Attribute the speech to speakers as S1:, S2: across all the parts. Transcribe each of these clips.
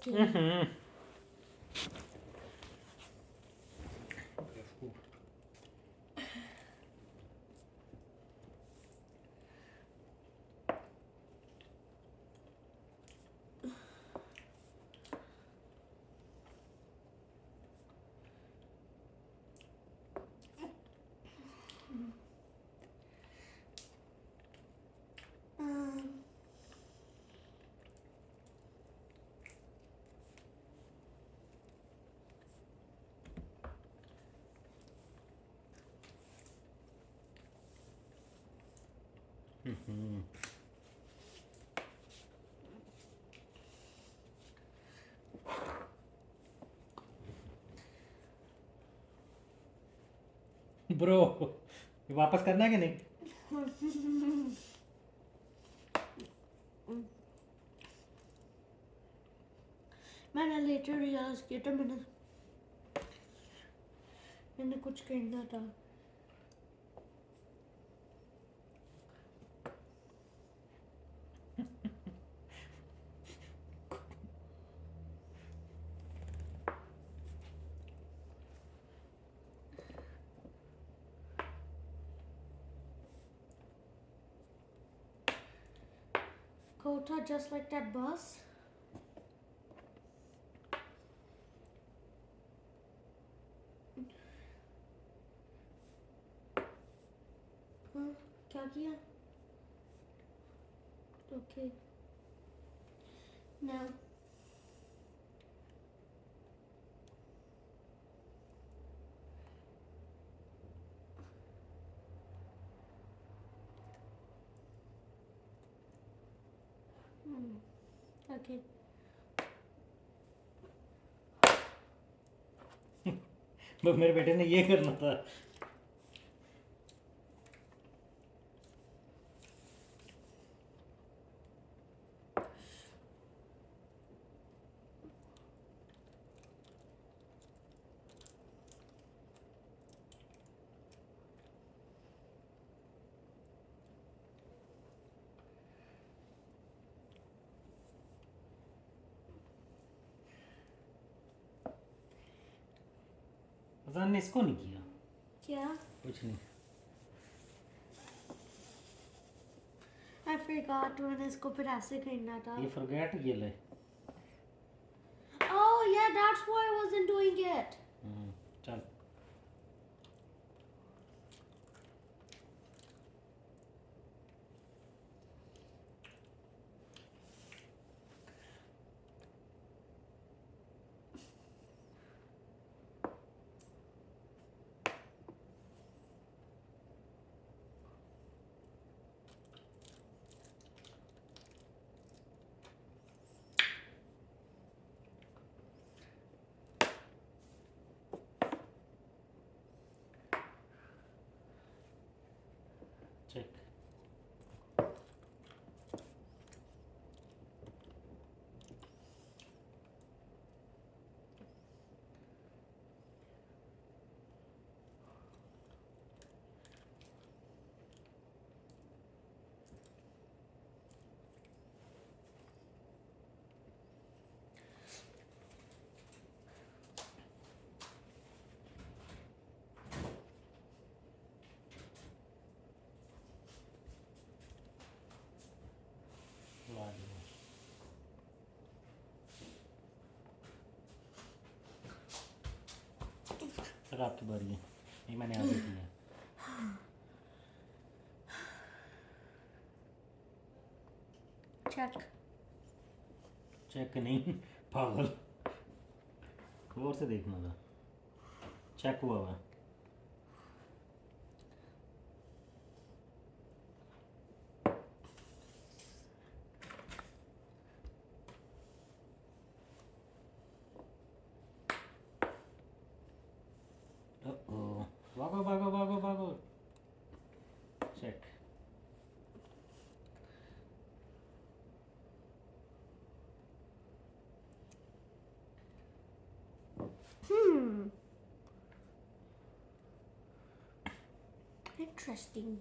S1: skin.
S2: Bro वापस करना है कि नहीं?
S1: मैंने लेटर रियलाइज किया था मैंने कुछ कहना था. Kota, just like that bus. हाँ, क्या किया? Okay. Now. Okay.
S2: बस मेरे बेटे ने ये करना था. अजान ने इसको नहीं किया.
S1: क्या?
S2: कुछ नहीं.
S1: I forgot मैंने इसको फिर ऐसे करना था.
S2: ये फॉरगेट ये ले.
S1: Oh yeah, that's why I wasn't doing it.
S2: चल. चेक. चल आपकी बारी है. ये मैंने आगे किया.
S1: Check.
S2: चेक नहीं पागल. गौर से देखना था. चेक हुआ हुआ. भागो भागो भागो भागो. Check.
S1: Interesting.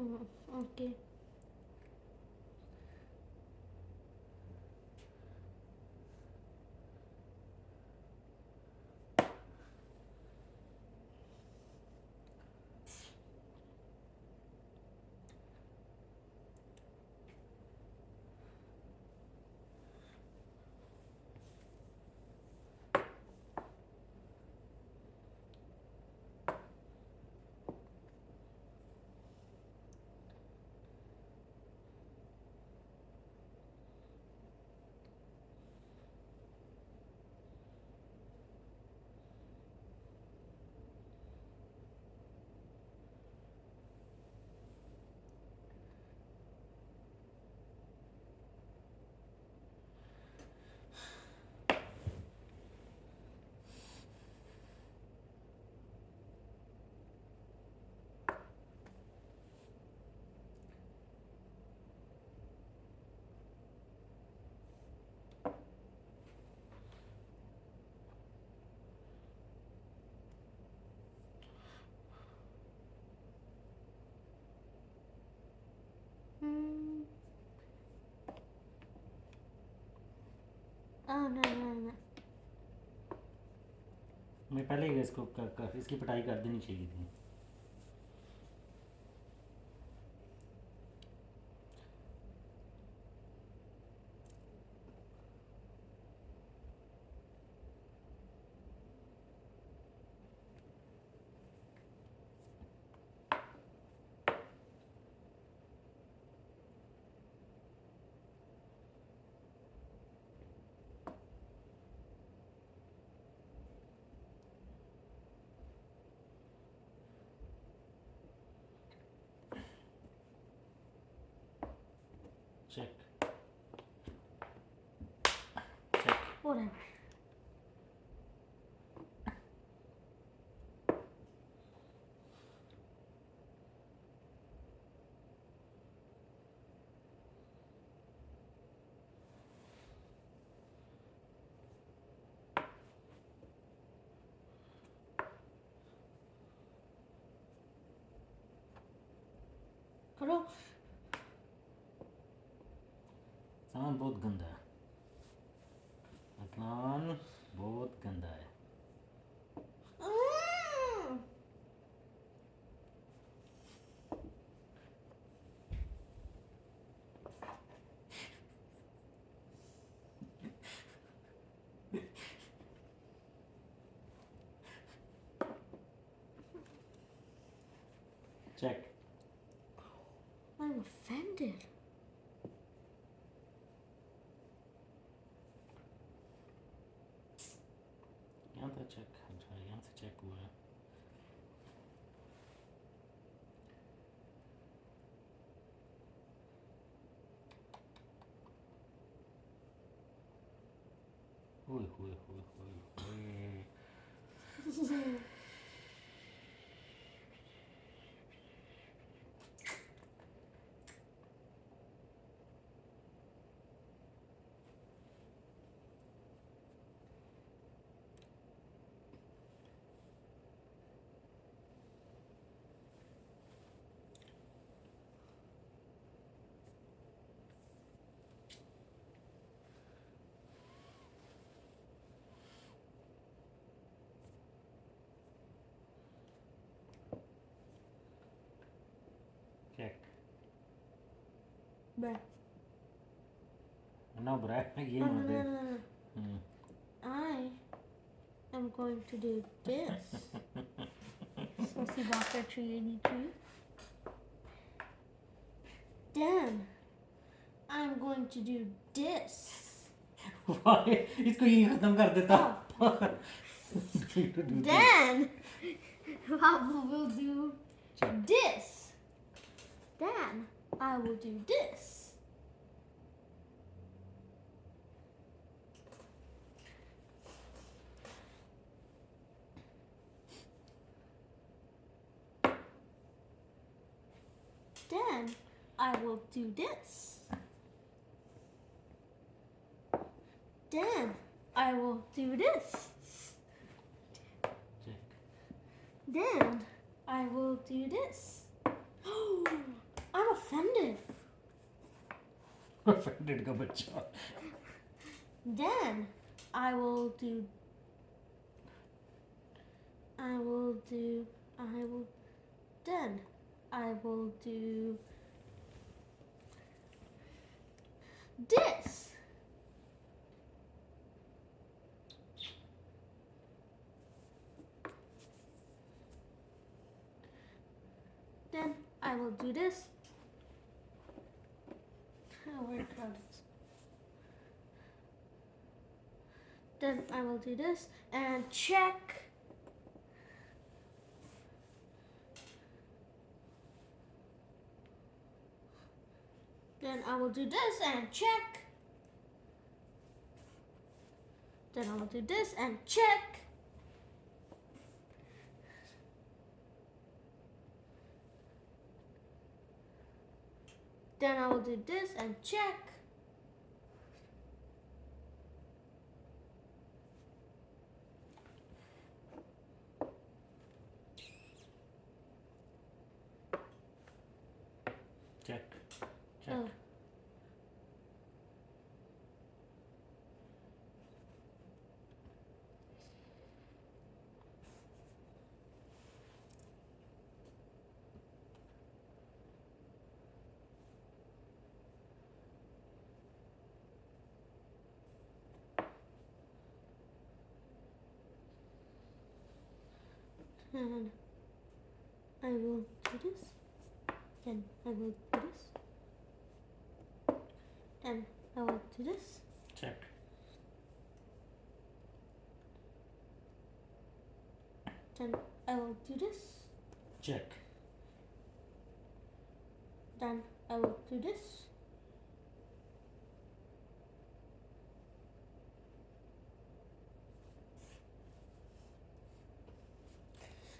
S1: Okay. Hmm. Oh no no no.
S2: मैं पहले ही इसको इसकी पिटाई कर देनी चाहिए थी। Check check.
S1: Whatever. करो।
S2: सामान बहुत गंदा है, सामान बहुत गंदा है। चेक।
S1: I'm offended.
S2: यहाँ था चेक, अच्छा यहाँ से चेक हुआ है। ओए होए होए होए होए। चेक।
S1: Bruh.
S2: ना बुरा है ये
S1: Oh, no,
S2: मत
S1: no,
S2: they.
S1: no, no. I am going to do this. Saucy Walker 383. Then I'm going to do this.
S2: वाह, इसको यही खत्म कर देता।
S1: Then Pablo will do
S2: Check.
S1: this. Then I will do this. Then I will do this. Then I will do this.
S2: Check.
S1: Then I will do this.
S2: Offended का बच्चा.
S1: Then I will do. I will do. I will. Then I will do this. Then I will do this. Oh, where credits? Then I will do this and check. Then I will do this and check. Then I will do this and check. Then I will do this and check.
S2: Check. Check.
S1: Oh. And I will do this. Then I will do this. Then I will do this.
S2: Check.
S1: Then I will do this.
S2: Check.
S1: Then I will do this.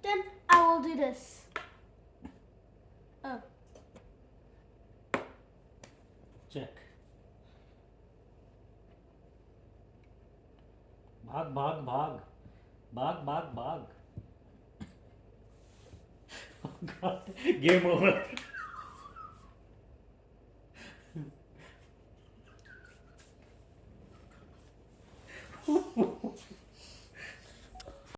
S1: Then I will do this. Oh.
S2: Check. भाग भाग भाग भाग भाग भाग. Oh God. Game over.